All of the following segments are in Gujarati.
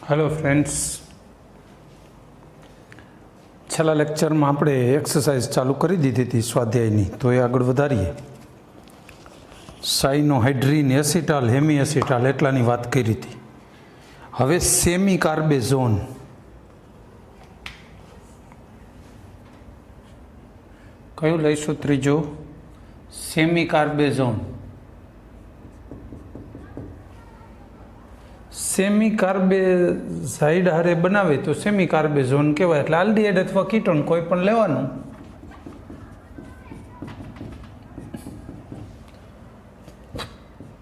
हेलो फ्रेंड्स, छेल्ला लेक्चर में આપણે एक्सरसाइज चालू કરી દીધી હતી સ્વાધ્યાયની, તો એ આગળ વધારીએ। સાઇનોહાઇડ્રીન એસિટાલ હેમી એસિટાલ એટલાની વાત કરી હતી। હવે સેમી કાર્બેઝોન, કયું લઈશું? ત્રીજો સેમી કાર્બેઝોન। સેમી કાર્બેઝાઇડ હારે બનાવે તો સેમી કાર્બેઝોન કહેવાય। એટલે આલ્ડીહાઇડ અથવા કીટોન કોઈ પણ લેવાનું।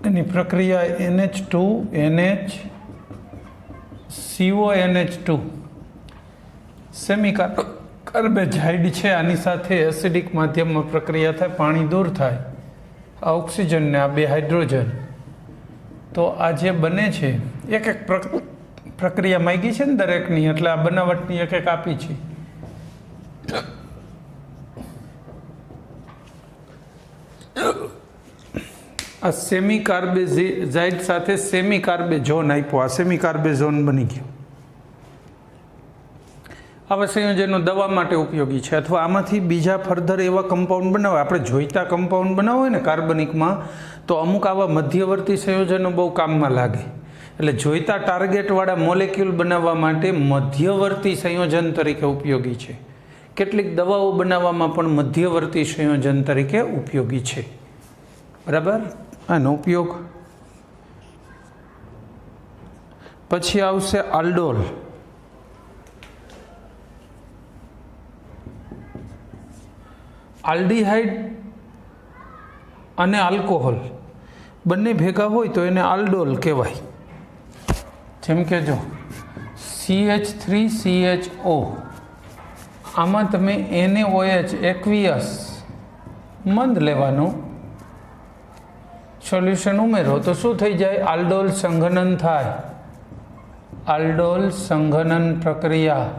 એની પ્રક્રિયા NH2 NH CONH2 સેમી કાર્બેઝાઇડ છે। આની સાથે એસિડિક માધ્યમમાં પ્રક્રિયા થાય, પાણી દૂર થાય, આ ઓક્સિજન ને આ બે હાઇડ્રોજન। તો આ જે બને છે એક એક પ્રક્રિયા માગી છે ને દરેકની, એટલે આ બનાવટની એક એક આપી છે। આ સેમી કાર્બેઝાઇડ સાથે સેમી કાર્બેઝોન આપ્યો, આ સેમી કાર્બેઝોન બની ગયો। આવા સંયોજનો દવા માટે ઉપયોગી છે, અથવા આમાંથી બીજા ફર્ધર એવા કમ્પાઉન્ડ બનાવે। આપણે જોઈતા કમ્પાઉન્ડ બનાવવા હોય ને કાર્બનિકમાં, તો અમુક આવા મધ્યવર્તી સંયોજનો બહુ કામમાં લાગે। એટલે જોઈતા ટાર્ગેટવાળા મોલેક્યુલ બનાવવા માટે મધ્યવર્તી સંયોજન તરીકે ઉપયોગી છે। કેટલીક દવાઓ બનાવવામાં પણ મધ્યવર્તી સંયોજન તરીકે ઉપયોગી છે, બરાબર? આનો ઉપયોગ પછી આવશે આલ્ડોલ। આલ્ડીહાઇડ અને આલ્કોહોલ બંને ભેગા હોય તો એને આલ્ડોલ કહેવાય। જેમ કે જો CH3CHO, આમાં તમે NaOH એક્વિયસ મંદ લેવાનું, સોલ્યુશન ઉમેરો તો શું થઈ જાય? આલ્ડોલ સંઘનન થાય। આલ્ડોલ સંઘનન પ્રક્રિયા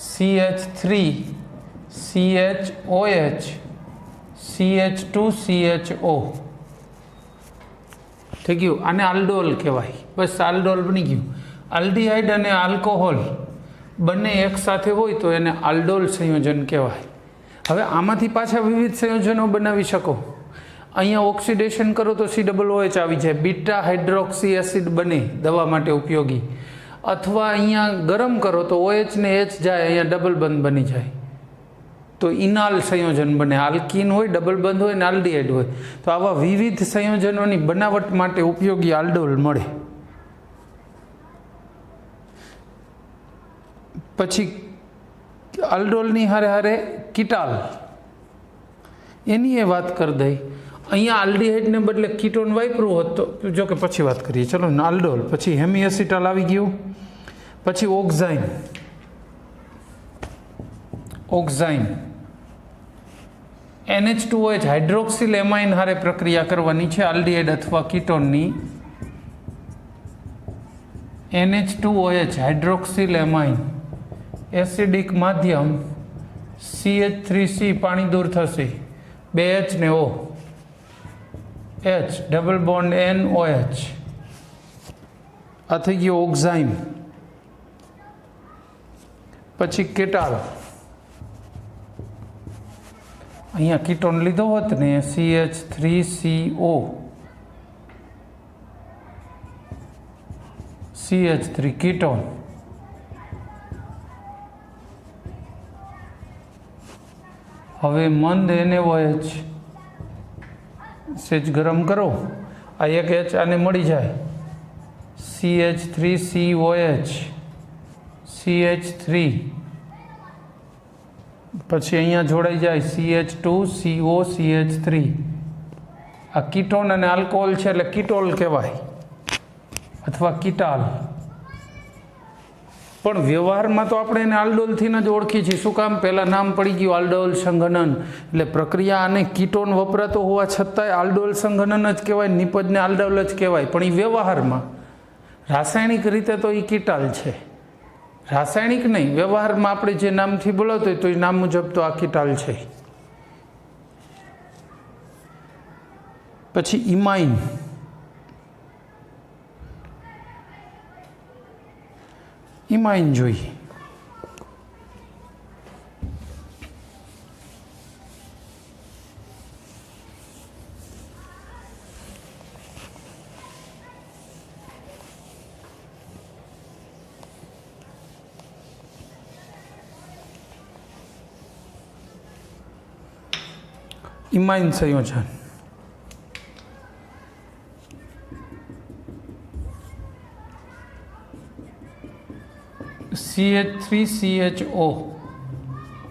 CH3CHOH CH2CHO થઈ ગયું, આને આલ્ડોલ કહેવાય। બસ આલ્ડોલ બની ગયું। આલ્ડીહાઇડ અને આલ્કોહોલ બંને એક સાથે હોય તો એને આલ્ડોલ સંયોજન કહેવાય। હવે આમાંથી પાછા વિવિધ સંયોજનો બનાવી શકો। અહીંયા ઓક્સિડેશન કરો તો COOH આવી જાય, બીટા હાઇડ્રોક્સી એસિડ બને, દવા માટે ઉપયોગી। અથવા અહીંયા ગરમ કરો તો OH ને H જાય, અહીંયા ડબલ બંધ બની જાય, તો ઇનાલ સંયોજન બને। આલ્કીન હોય, ડબલ બંધ હોય ને આલ્ડીહાઇડ હોય, તો આવા વિવિધ સંયોજનોની બનાવટ માટે ઉપયોગી આલ્ડોલ મળે। પછી આલ્ડોલની હારે હારે કીટાલ, એની એ વાત કરી દઈ। અહીંયા આલ્ડીહાઇડને બદલે કીટોન વાપરવું હોત તો જો કે પછી વાત કરીએ, ચલો આલ્ડોલ। પછી હેમી એસિટાલ આવી ગયું। પછી ઓક્ઝાઇન, NH2OH હાઇડ્રોક્સિલ એમાઇન હારે પ્રક્રિયા કરવાની છે આલ્ડીહાઇડ અથવા કીટોનની। NH2OH હાઇડ્રોક્સિલ એમાઇન, એસિડિક માધ્યમ CH3C, પાણી દૂર થશે, 2H ને O, H double bond NOH, આ થઈ ગયો ઓક્ઝાઇમ। પછી કેટાલ, અહીંયા કીટોન લીધો હોત ને CH3CO CH3 કીટોન। હવે મંદ NaOH સેજ ગરમ કરો, આ એક H આને મળી જાય, CH3COH CH3, પછી અહીંયા જોડાઈ જાય CH2CO CH3। આ કીટોન અને આલ્કોહોલ છે એટલે કીટોલ કહેવાય અથવા કીટાલ। પણ વ્યવહારમાં તો આપણે એને આલ્ડોલથી જ ઓળખી છીએ। શું કામ? પહેલાં નામ પડી ગયું આલ્ડોલ સંઘનન, એટલે પ્રક્રિયા અને કીટોન વપરાતો હોવા છતાંય આલ્ડોલ સંઘનન જ કહેવાય, નિપજને આલ્ડોલ જ કહેવાય। પણ એ વ્યવહારમાં, રાસાયણિક રીતે તો એ કીટાલ છે, રાસાયણિક નહીં, વ્યવહારમાં આપણે જે નામથી બોલાવતો હોય તો એ નામ મુજબ તો આ કીટાલ છે। પછી ઇમાઇન, ઇમાઇન જોઈએ. ઇમાઇન સંયોજન CH3CHO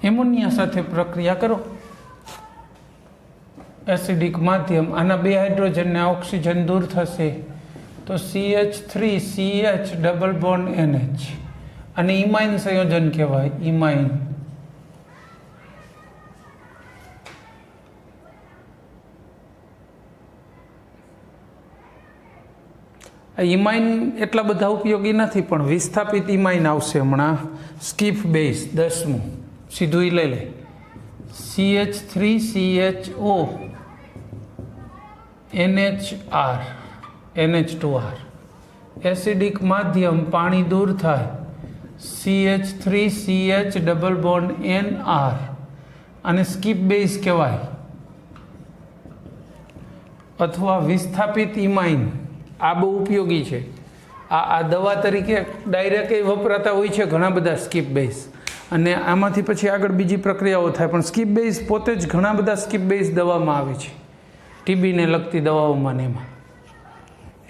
એમોનિયા સાથે પ્રક્રિયા કરો. એસિડિક માધ્યમ, આના બે હાઇડ્રોજનને ઓક્સિજન દૂર થશે તો CH3CH ડબલ બોન્ડ NH, અને ઇમાઇન સંયોજન કહેવાય. ઇમાઇન ઇમાઇન એટલા બધા ઉપયોગી નથી, પણ વિસ્થાપિત ઇમાઇન આવશે હમણાં. સ્કીપ બેઝ 10મું સીધું લઈ લે. CH3CHO NHR NH2R, એસિડિક માધ્યમ, પાણી દૂર થાય. CH3CH ડબલ બોન્ડ NR, અને સ્કીપ બેઝ કહેવાય. અથવા વિસ્થાપિત ઇમાઇન, આ બહુ ઉપયોગી છે. આ દવા તરીકે ડાયરેક્ટ વપરાતા હોય છે ઘણા બધા સ્કીપ બેઝ, અને આમાંથી પછી આગળ બીજી પ્રક્રિયાઓ થાય. પણ સ્કીપ બેઝ પોતે જ ઘણા બધા સ્કીપ બેઝ દવામાં આવે છે, ટીબીને લગતી દવાઓમાં ને એમાં.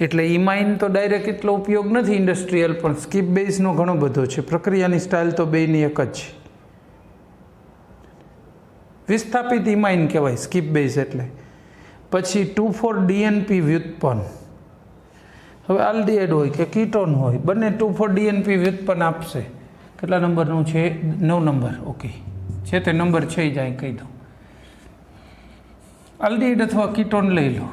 એટલે ઇમાઇન તો ડાયરેક્ટ એટલો ઉપયોગ નથી ઇન્ડસ્ટ્રીયલ, પણ સ્કીપ બેઝનો ઘણો બધો છે. પ્રક્રિયાની સ્ટાઇલ તો બેની એક જ છે. વિસ્થાપિત ઇમાઇન કહેવાય સ્કીપ બેઝ એટલે. પછી 2,4-DNP વ્યુત્પન્ન. હવે આલ્ડીહાઇડ હોય કે કીટોન હોય, બંને 2,4-DNP વ્યુત્પન્ન આપશે. કેટલા નંબરનું છે? 9 નંબર. ઓકે, છે તે નંબર છે જ અહીં કહી દઉં. આલ્ડીહાઇડ અથવા કીટોન લઈ લો.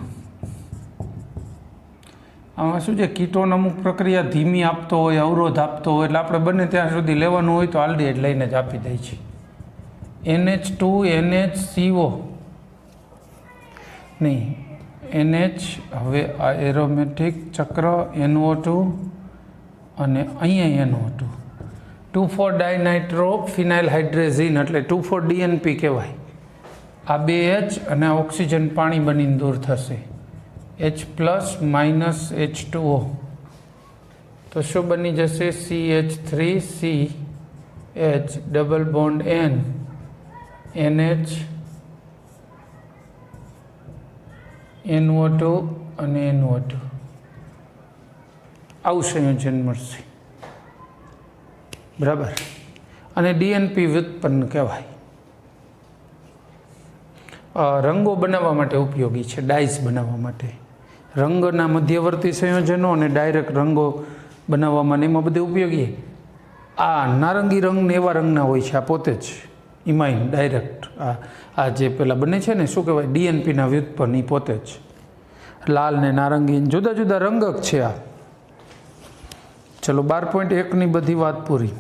આમાં શું છે, કીટોન અમુક પ્રક્રિયા ધીમી આપતો હોય, અવરોધ આપતો હોય, એટલે આપણે બંને ત્યાં સુધી લેવાનું હોય તો આલ્ડીહાઇડ લઈને જ આપી દઈએ છીએ. NH2 NHCO નહીં, NH. હવે આ એરોમેટિક ચક્ર NO2 અને અહીંયા NO2, 2,4-ડાયનાઇટ્રો ફિનાઇલ હાઇડ્રેઝિન, એટલે 2,4-DNP કહેવાય. આ બે H અને ઓક્સિજન પાણી બનીને દૂર થશે. H+ H2O, તો શું બની જશે? CH3CH double bond N NH NO2 અને NO2, આવું સંયોજન મળશે. બરાબર. અને DNP વ્યુત્પન્ન કહેવાય. રંગો બનાવવા માટે ઉપયોગી છે, ડાઇસ બનાવવા માટે. રંગના મધ્યવર્તી સંયોજનો અને ડાયરેક્ટ રંગો બનાવવામાં એમાં બધે ઉપયોગી. આ નારંગી રંગ ને એવા રંગના હોય છે. આ પોતે જ ઇમાઇન ડાયરેક્ટ આ જે પેલા બને છે ને, શું કહેવાય, DNPના વ્યુત્પન્ન, એ પોતે જ. લાલ ને નારંગી જુદા જુદા રંગક છે આ. ચલો 12.1ની બધી વાત પૂરી.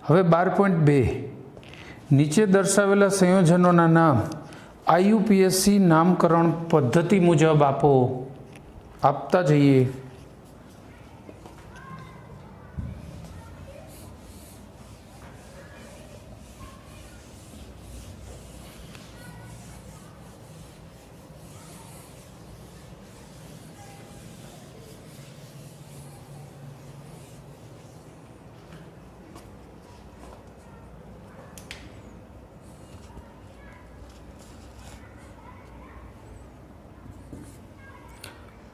હવે 12.2, નીચે દર્શાવેલા સંયોજનોના નામ IUPAC નામકરણ પદ્ધતિ મુજબ આપો. આપતા જઈએ.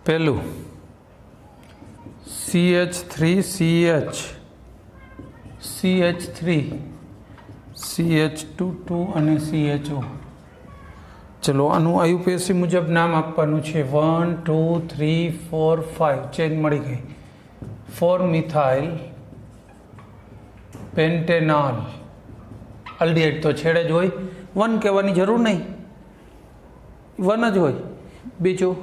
પહેલું CH3CH, CH3, CH2 અને CHO. ચલો આનું IUPAC મુજબ નામ આપવાનું છે. 1 2 3 4 5 ચેન મળી ગઈ. 4-મિથાઇલ પેન્ટેનોલ. આલ્ડીહાઇડ તો છેડે જ હોય, 1 કહેવાની જરૂર નહીં, 1 જ હોય. બીજું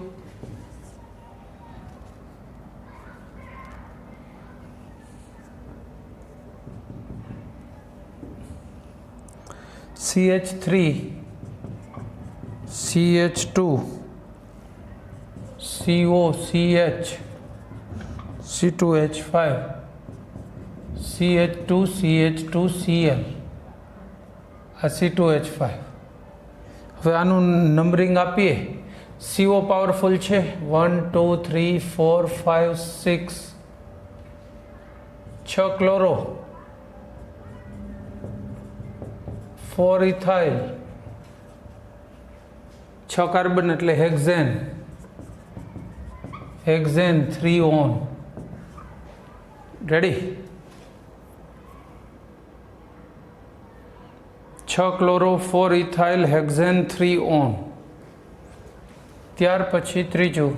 CH3 CH2 COCH C2H5 CH2 CH2 Cl આ C2H5. હવે આનું નંબરિંગ આપીએ. CO પાવરફુલ છે 1 2 3 4 5 6 6 ક્લોરો 4 ઇથાઇલ 6 કાર્બન એટલે hexane 3 on. Ready? 6 chloro 4 ethyl hexane 3 on. ત્યાર પછી ત્રીજું,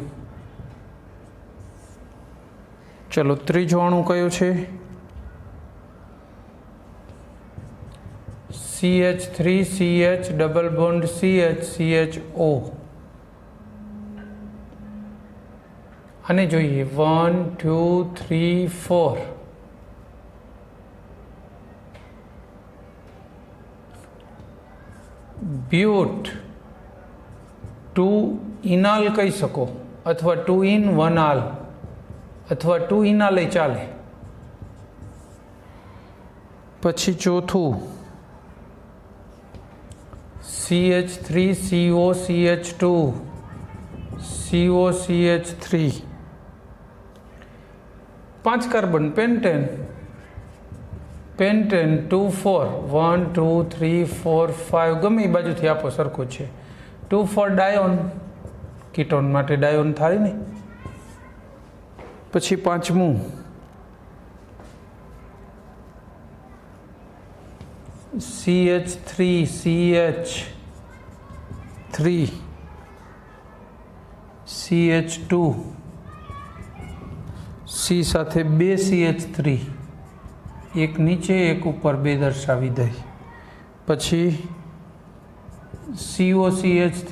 ચલો ત્રીજું અણુ કયું છે? CH3 CH double bond CH CHO. આને જોઈએ 1 2 3 4. બ્યુટ 2 ઇનાલ કહી શકો, અથવા 2 ઇન 1 આલ, અથવા 2 ઇનાલ ચાલે. પછી ચોથું CH3 CO CH2 CO CH3 5 carbon pentane 2 4 1 2 3 4 5 ગમે એ બાજુથી આપો સરખું છે. 2 4 ડાયોન, કીટોન માટે ડાયોન થાય ને. પછી પાંચમું CH3 CH3 CH2 C સાથે 2 CH3, એક નીચે એક ઉપર 2 દર્શાવી દઈ. પછી CO CH3.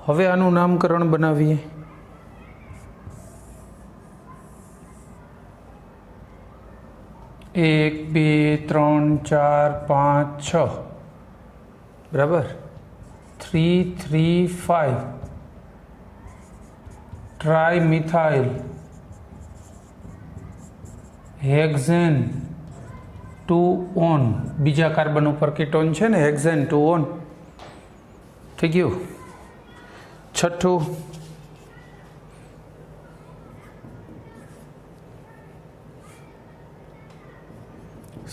હવે આનું નામકરણ બનાવીએ. 1 2 3 4 5 6 બરાબર. 3 3 5 ટ્રાઇમિથાઇલ હેક્ઝેન 2 ઓન. બીજા કાર્બન ઉપર કીટોન છે ને, હેક્ઝેન 2 ઓન. થઈ ગયું. છઠ્ઠું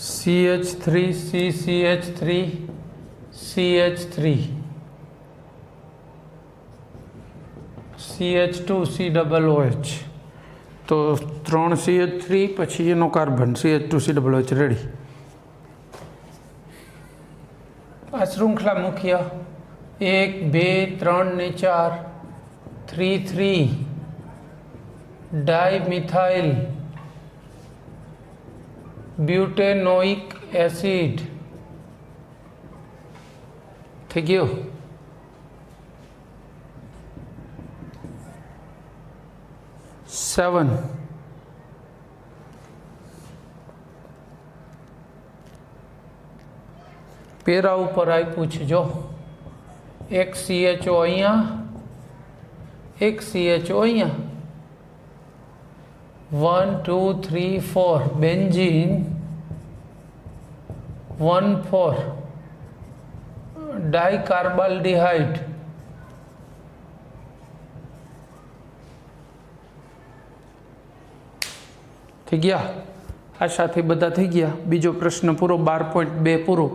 CH3 CCH3 CH3 CH2 COOH. તો 3 CH3 પછી એનો કાર્બન CH2 COOH. રેડી? આ શૃંખલા મુખ્ય 1 2 3 ને 4 3 3 ડાઇમિથાઇલ બ્યુટેનોઇક એસિડ. થઈ ગયો. સેવન પેરા ઉપર આપ્યું છે જો, એક CHO અહીંયા, એક CHO અહીંયા. 1 2 3 4 બેન્ઝીન 1 4 ડાઇકાર્બાલ્ડિહાઇડ. થઈ ગયા. આ સાથે બધા થઈ ગયા. બીજો પ્રશ્ન પૂરો. 12.2 પૂરો.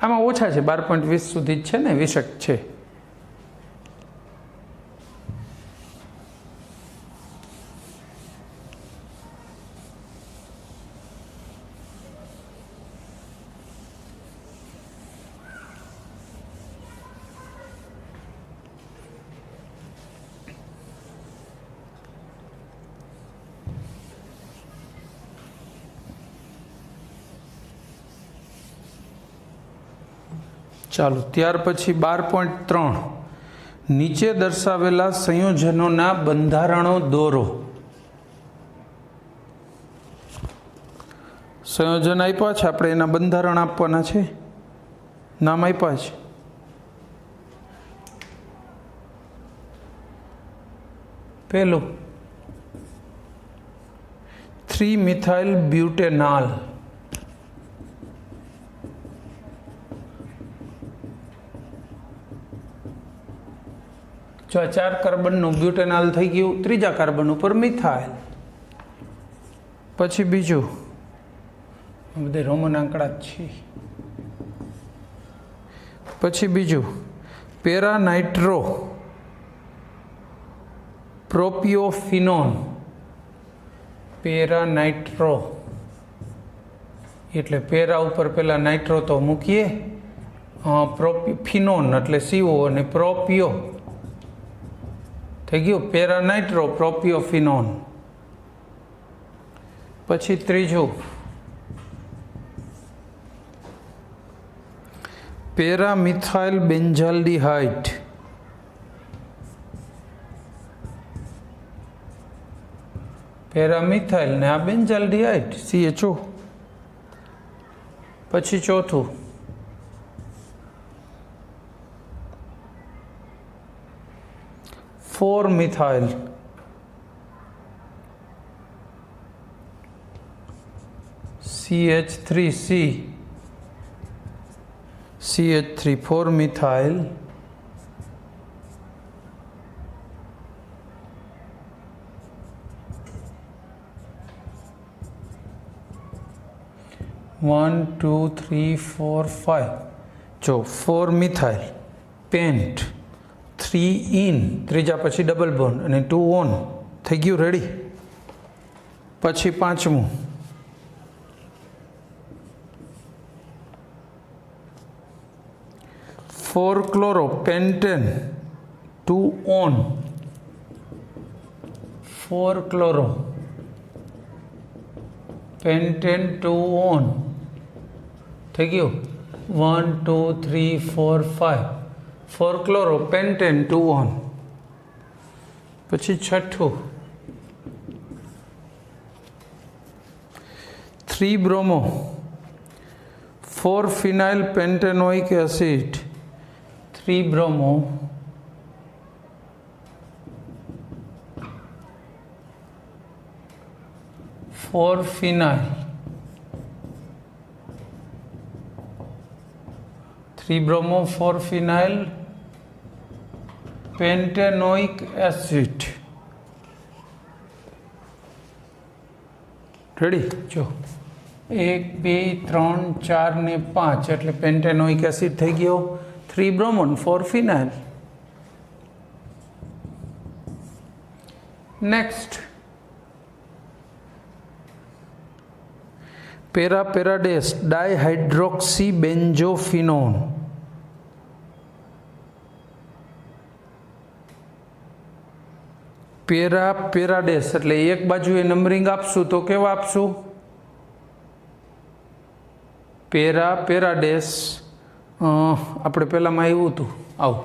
આમાં ઓછા છે, 12.20 સુધી જ છે ને, 20 છે. ચાલો, ત્યાર પછી 12.3 નીચે દર્શાવેલા સંયોજનોના બંધારણો દોરો. સંયોજન આપ્યા છે, આપણે એના બંધારણ આપવાના છે, નામ આપ્યા છે. પહેલું 3 3 મિથાઇલ બ્યુટેનાલ, જો 4 કાર્બનનું બ્યુટેનાલ થઈ ગયું, ત્રીજા કાર્બન ઉપર મિથાઇલ. પછી બીજું, બધે રોમન આંકડા જ છે. પછી બીજું પેરાનાઇટ્રો પ્રોપિયોફિનોન. પેરાનાઇટ્રો એટલે પેરા ઉપર પેલા નાઇટ્રો તો મૂકીએ, ફિનોન એટલે CO અને પ્રોપિયો થઈ ગયું પેરાનાઇટ્રો પ્રોપિયોફિનોન. પછી ત્રીજું પેરામિથાઇલ બેન્ઝાલ્ડિહાઇડ. પેરામિથાઇલ ને આ બેન્ઝાલ્ડિહાઇડ CHO. પછી ચોથું four methyl CH3C, CH3 4 methyl one two three four five. जो 4 મિથાઇલ પેન્ટ 3 ઇન, ત્રીજા પછી ડબલ બોન્ડ અને 2 ઓન થઈ ગયું રેડી. પછી પાંચમું 4 chloro pentane 2 on, 4 chloro pentane 2 on થઈ ગયું 1 2 3 4 5. 4 ક્લોરો પેન્ટેન 2 ઓન. પછી છઠ્ઠું 3 બ્રોમો 4 ફિનાઇલ પેન્ટેનોઇક એસિડ. 3 બ્રોમો 4 ફિનાઇલ, 3 બ્રોમો 4 ફિનાઇલ પેન્ટેનોઇક એસિડ રેડી. જો 1 2 3 4 ને 5 એટલે પેન્ટેનોઇક એસિડ થઈ ગયો. 3 બ્રોમોન 4 ફિનાઇલ. નેક્સ્ટ પેરાપેરાડેસ ડાયહાઇડ્રોક્સી બેન્ઝોફિનોન. પેરાપેરાડેસ એટલે એક બાજુએ નંબરિંગ આપશું તો કેવા આપશું? પેરાપેરાડેસ આપણે પહેલાંમાં આવ્યું હતું, આવું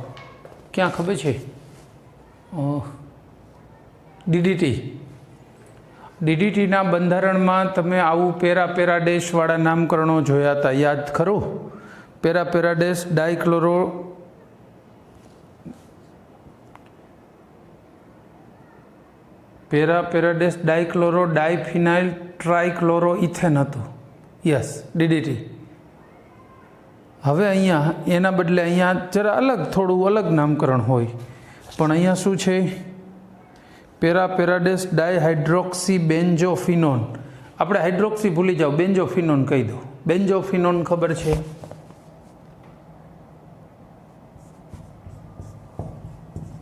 ક્યાં ખબર છે? ડીડીટીના બંધારણમાં તમે આવું પેરાપેરાડેસવાળા નામકરણો જોયા હતા, યાદ ખરું? પેરાપેરાડેસ ડાયક્લોરો પેરાપેરાડેસ ડાયક્લોરો ડાયફિનાઇલ ટ્રાયક્લોરો ઇથેન હતું. Yes, DDT. હવે અહીંયા એના બદલે અહીંયા જરા અલગ, થોડું અલગ નામકરણ હોય, પણ અહીંયા શું છે? પેરાપેરાડેસ ડાયહાઇડ્રોક્સી બેન્ઝોફિનોન. આપણે હાઇડ્રોક્સી ભૂલી જાઓ, બેન્ઝોફિનોન કહી દો. બેન્ઝોફિનોન ખબર છે?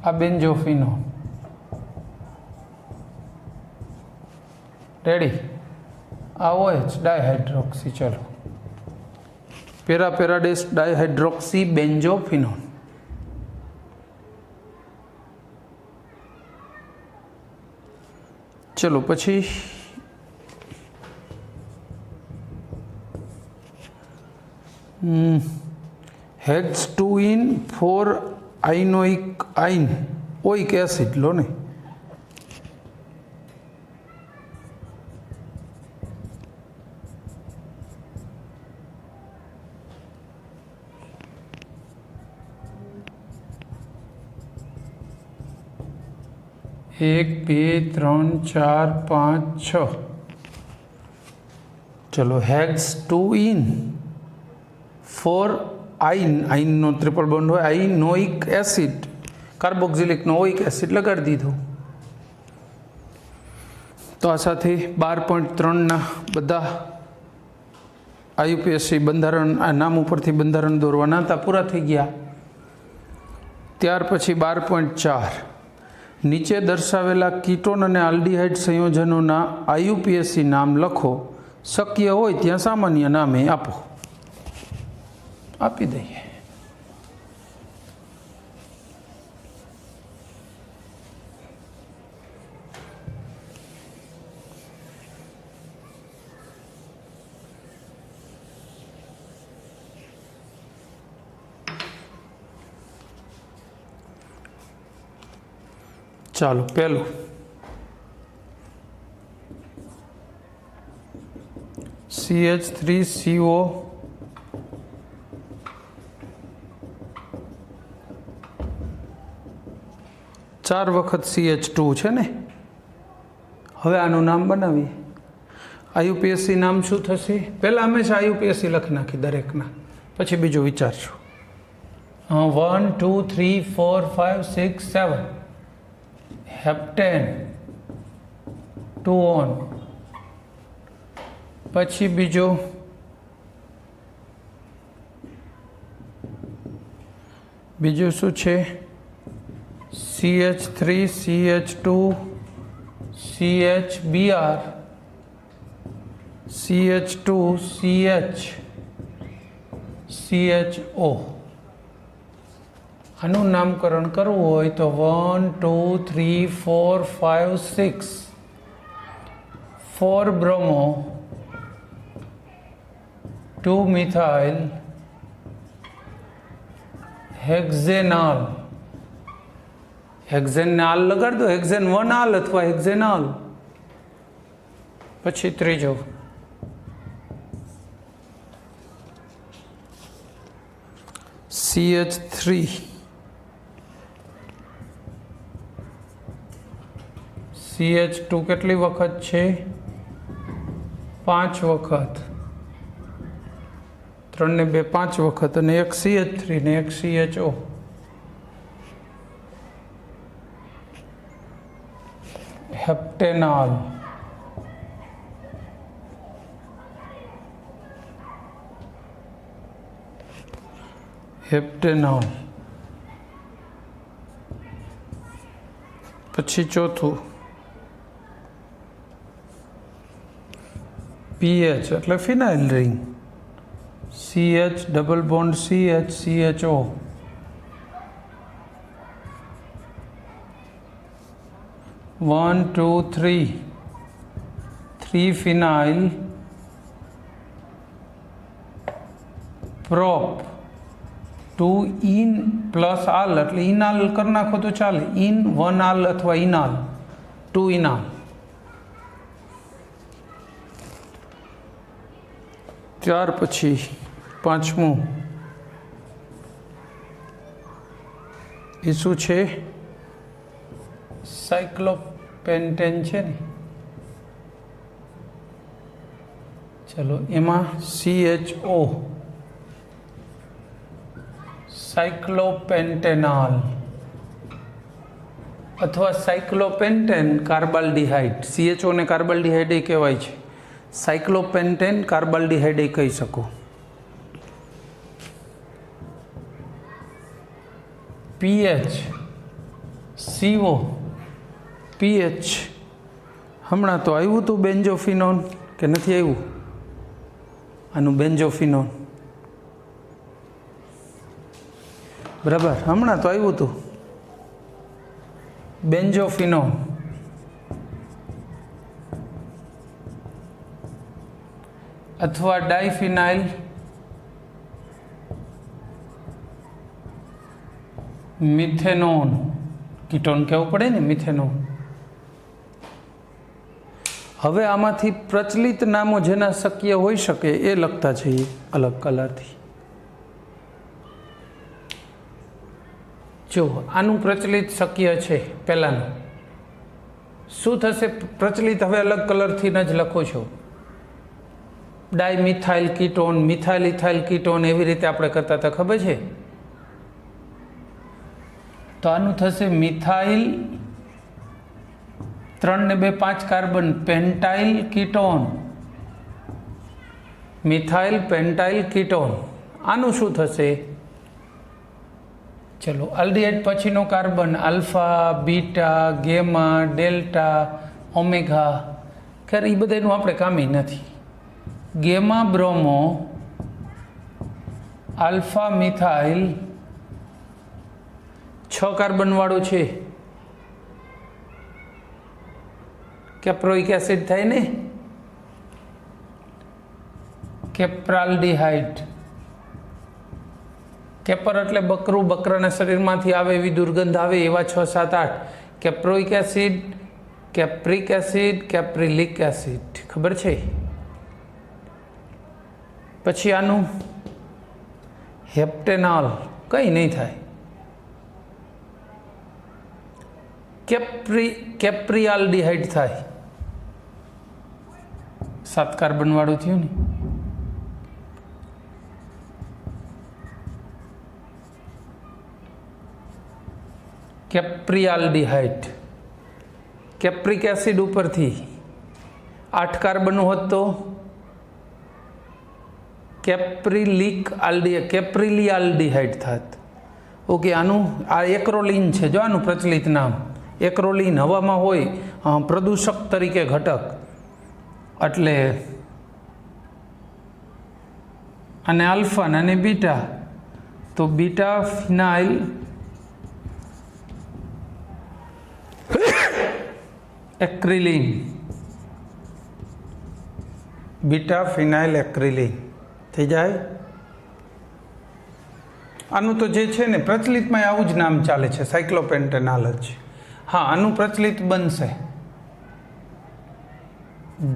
આ બેન્ઝોફિનોન રેડી. આ OH ડાયહાઇડ્રોક્સી. ચલો, પેરાપેરાડેસ ડાયહાઇડ્રોક્સી બેન્ઝોફિનોન. ચલો પછી હેક્સ 2 ઇન 4 ઓઇક એસિડ લો ને. એક બે ત્રણ ચાર પાંચ છ चलो हेक्स 2 इन 4 आइन नो ट्रिपल बॉन्ड हो आइनोइक एसिड कार्बोक्सिलिक ओइक एसिड लगा दीधो। तो आ साथ 12.3 बधा आईयूपीएससी बंधारण आ नाम उपरथी बंधारण दौरवाना था पूरा थी गया। त्यार पछी 12.4 नीचे दर्शावेला कीटोन अने आल्डिहाइड संयोजनों आईयूपीएससी नाम लखो, शक्य होय त्यां सामान्य नामे आपो। आपी दईए। चलो पहलू CH3CO चार वखत CH2 है ने। हवे आनु नाम बनावीए। आईयूपीएससी नाम शू थशे? पहला हमेशा आईयूपीएससी लखी नाखी दरेकना, पछी बीजो विचारशो। 1 2 3 4 5 6 7 हेप्टेन 2 ऑन, पछी बीजो बीजो शू छे? CH3 CH2 CHBr CH2 CH CHO। आनु नामकरण करवू होय तो 1 2 3 4 5 6 4 ब्रोमो 2 मिथाइल हेक्सेनॉल। हेक्सेनॉल लगा दो, हेक्सेन 1 आल अथवा हेक्सेनॉल। पछी त्रीजो CH3 CH2 કેટલી વખત છે? 5 વખત। 3 ને 2 5 વખત અને એક CH3 ને એક CHO। Heptanol heptanol. पछी चौथुं पीएच એટલે phenyl ring CH double bond CH CHO। 1 2 3 phenyl prop 2 en plus al એટલે इनाल कर नाखो तो चाले। इन 1 आल अथवा इनाल 2 इनाल। त्यार पछी पांचमू ई शू छे? साइक्लोपेंटेन छे ने। चलो एमा CHO साइक्लोपेंटेनॉल अथवा साइक्लोपेंटेन कार्बाल्डिहाइड। CHO ने कार्बाल्डिहाइड कहेवाय छे, साइक्लोपेंटेन कार्बाल्डिहाइड कही सको। पीएच CO पीएच हमणा तो आव्युं तो बेन्जोफिनोन के नथी आव्युं? आनु बेन्जोफिनोन बराबर हमणा तो आव्युं तो बेन्जोफिनोन। अथवा डाइफिनाइल मिथेनोन। कीटोन कहेवुं पड़े ने मिथेनोन। हवे आमांथी प्रचलित नामों जेना शक्य होई शके ए लखता जईए अलग कलरथी। जो आनु प्रचलित शक्य छे पहेलानुं शुं थशे? प्रचलित हवे अलग कलरथी न ज लखो छो। Dimethyl ketone, methyl ethyl ketone, એવી રીતે આપણે કરતા હતા, ખબર છે? તો આનું થશે મિથાઇલ 3 ને 2 5 કાર્બન પેન્ટાઇલ કીટોન, મિથાઇલ પેન્ટાઇલ કીટોન. આનું શું થશે? ચલો, આલ્ડીહાઇડ પછીનો carbon alpha, beta, gamma, delta, omega. ખરેખર એ બધાનું આપણે કામી નથી. Gamma bromo alpha methyl 6 carbon વાળું છે, કેપ્રોઇક એસિડ થાય ને, કેપ્રાલ્ડીહાઇડ. કેપર એટલે બકરું, બકરાના શરીરમાંથી આવે એવી દુર્ગંધ આવે એવા 6 7 8. કેપ્રોઇક એસિડ, કેપ્રિક એસિડ, કેપ્રિલિક એસિડ. ખબર છે? પછી આનું હેપ્ટેનોલ, કંઈ નહીં થાય. કેપ્રિયાલ્ડીહાઇડ થાય, 7 કાર્બન વાળું થયું ને. કેપ્રિયાલ્ડીહાઇડ. કેપ્રિક એસિડ ઉપરથી 8 કાર્બન હોત તો કેપ્રિલિયાલ્ડીહાઇડ થાત. ઓકે, આનું આ એક્રોલિન છે, જો આનું પ્રચલિત નામ એક્રોલિન. હવામાં હોય પ્રદૂષક તરીકે ઘટક, એટલે અને આલ્ફા અને બીટા, તો બીટા ફિનાઇલ એક્રિલિન, બીટા ફિનાઇલ એક્રિલિન થઈ જાય. આનું તો જે છે ને પ્રચલિતમાં આવું જ નામ ચાલે છે, સાયક્લોપેન્ટેનોલ જ. હા, આનું પ્રચલિત બનશે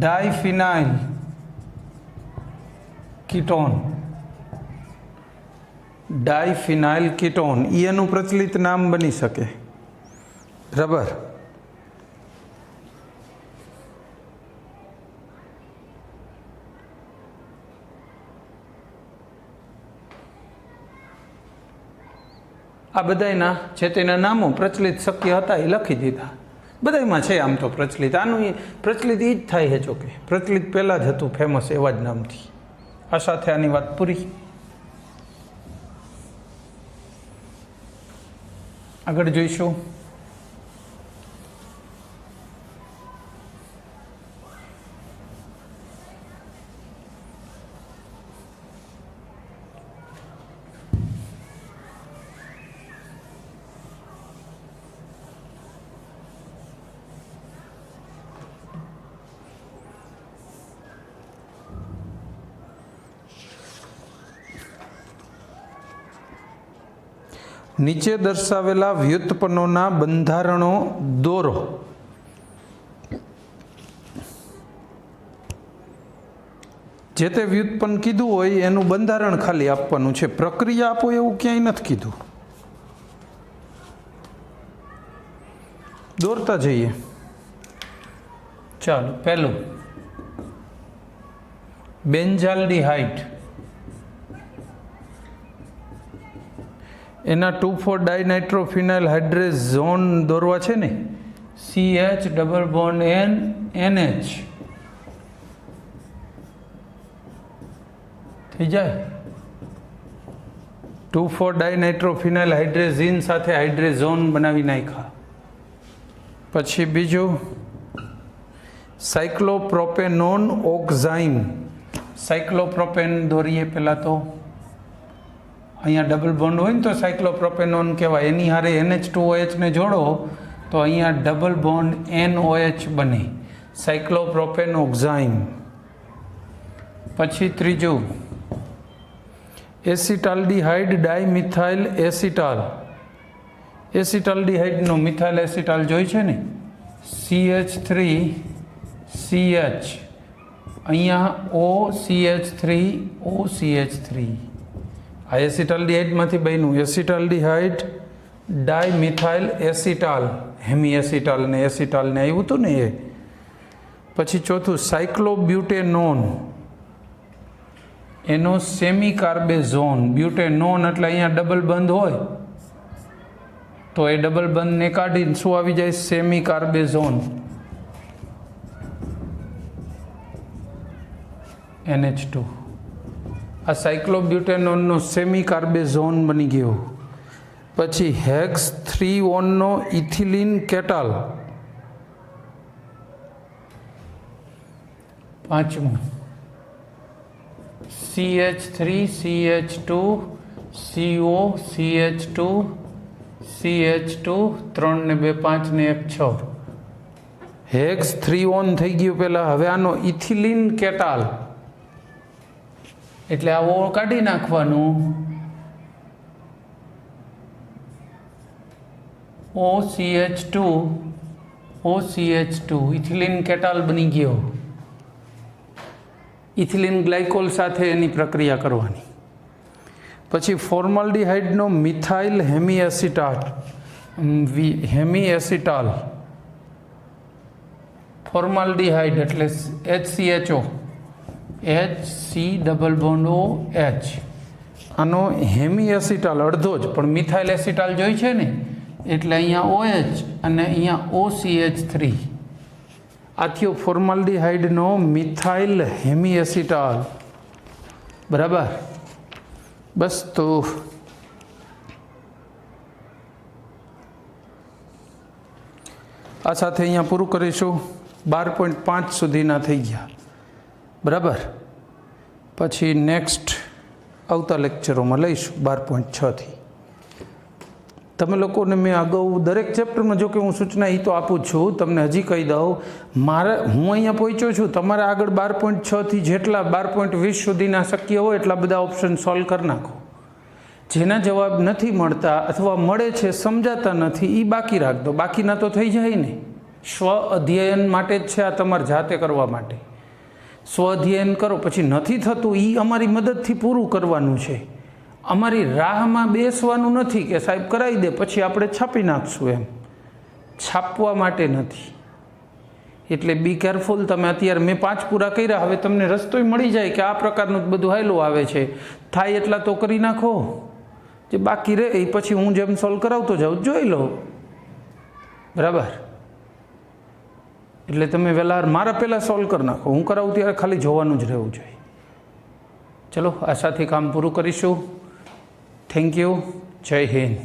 ડાયફિનાઇલ કીટોન. ડાયફિનાઇલ કીટોન એનું પ્રચલિત નામ બની શકે. બરાબર. આ બધાના જે તેના નામો પ્રચલિત શક્ય હતા એ લખી દીધા. બધામાં છે આમ તો પ્રચલિત. આનું પ્રચલિત એ જ થાય છે, જોકે પ્રચલિત પહેલાં જ હતું ફેમસ એવા જ નામથી. આ સાથે આની વાત પૂરી. આગળ જોઈશું. નીચે દર્શાવેલા વ્યુત્પન્નોના બંધારણો દોરો. જે તે વ્યુત્પન્ન કીધું હોય એનું બંધારણ ખાલી આપવાનું છે, પ્રક્રિયા આપો એવું ક્યાંય નથી કીધું. દોરતા જઈએ. ચાલો, પહેલું બેન્ઝાલ્ડીહાઇડ. એના 2,4 ડાયનાઇટ્રોફિનાઇલ હાઇડ્રેઝોન દોરવા છે ને, CH ડબલ બોન્ડ NH થઈ જાય. 2,4 ડાયનાઇટ્રોફિનાઇલ હાઇડ્રેઝીન સાથે હાઇડ્રેઝોન બનાવી નાખ્યા. પછી બીજું સાયક્લોપ્રોપેનોન ઓક્ઝાઇમ. સાયક્લોપ્રોપેન દોરીએ પહેલાં તો. અહીંયા ડબલ બોન્ડ હોય ને તો સાયક્લોપ્રોપેનોન કહેવાય. એની હારે NH2OH ને જોડો તો અહીંયા ડબલ બોન્ડ NOH બને, સાયક્લોપ્રોપેન ઓક્ઝાઇમ. પછી ત્રીજું એસિટાલ્ડીહાઇડ ડાયમિથાઇલ એસિટાલ. એસિટાલ્ડીહાઇડનો મિથાઇલ એસિટાલ જોઈ છે ને, CH3CH, અહીંયા OCH3OCH3. આ એસિટાલ્ડીહાઇડમાંથી બન્યું એસિટાલ્ડીહાઇડ ડાયમિથાઇલ એસિટાલ, હેમી એસિટાલ ને એસિટાલ ને આવ્યું હતું ને એ. પછી ચોથું સાયક્લોબ્યુટેનોન. એનો સેમી કાર્બેઝોન બ્યુટેનોન એટલે અહીંયા ડબલ બંધ હોય તો એ ડબલ બંધને કાઢીને શું આવી જાય? Semicarbazone NH2. આ સાયક્લોબ્યુટેનોનનો સેમી કાર્બેઝોન બની ગયો. પછી હેક્સ 3 નો ઇથિલિન કેટાલ. પાંચમું CH3 CH2 CO CH2 CH2 3 ને 2 5 ને 1 6. હેક્સ 3 થઈ ગયું પહેલાં. હવે આનો ઇથિલિન કેટાલ એટલે આ ઓ કાઢી નાખવાનું. OCH2 ઇથિલિન કેટાલ બની ગયો. ઇથિલિન ગ્લાયકોલ સાથે એની પ્રક્રિયા કરવાની. પછી ફોર્માલ્ડિહાઇડનો મિથાઇલ હેમીએસિટાલ. ફોર્માલ્ડિહાઇડ એટલે HCHO HC⋯OH. આનો હેમીએસિટાલ અડધો જ, પણ મિથાઇલ એસિટાલ જોઈ છે ને એટલે અહીંયા OH અને અહીંયા OCH3. આ થયો ફોર્માલ્ડિહાઇડનો મિથાઇલ હેમીએસિટાલ. બરાબર. બસ તો આ સાથે અહીંયા પૂરું કરીશું. 12.5 સુધીના થઈ ગયા. બરાબર. પછી નેક્સ્ટ આવતા લેક્ચરોમાં લઈશું 12.6 થી. તમે લોકોને મેં અગાઉ દરેક ચેપ્ટરમાં જો કે હું સૂચના એ તો આપું જ છું. તમને હજી કહી દઉં, હું અહીંયા પહોંચ્યો છું. તમારે આગળ 12.6 થી જેટલા 12.20 સુધીના શક્ય હોય એટલા બધા ઓપ્શન સોલ્વ કરી નાખો. જેના જવાબ નથી મળતા અથવા મળે છે સમજાતા નથી એ બાકી રાખ દો. બાકીના તો થઈ જાય ને. સ્વ અધ્યયન માટે જ છે આ, તમારે જાતે કરવા માટે. સ્વ અધ્યયન કરો. પછી નથી થતું એ અમારી મદદથી પૂરું કરવાનું છે. અમારી રાહમાં બેસવાનું નથી કે સાહેબ કરાવી દે પછી આપણે છાપી નાખશું. એમ છાપવા માટે નથી. એટલે બી કેરફુલ. તમે અત્યારે મેં 5 પૂરા કર્યા, હવે તમને રસ્તોય મળી જાય કે આ પ્રકારનું જ બધું હાયલું આવે છે. થાય એટલા તો કરી નાખો. જે બાકી રહે એ પછી હું જેમ સોલ્વ કરાવતો જાઉં જોઈ લો. બરાબર. એટલે તમે વહેલા મારા પહેલાં સોલ્વ કરી નાખો. હું કરાવું ત્યારે ખાલી જોવાનું જ રહેવું જોઈએ. ચલો, આશાથી કામ પૂરું કરીશું. Thank you. જય હિન્દ.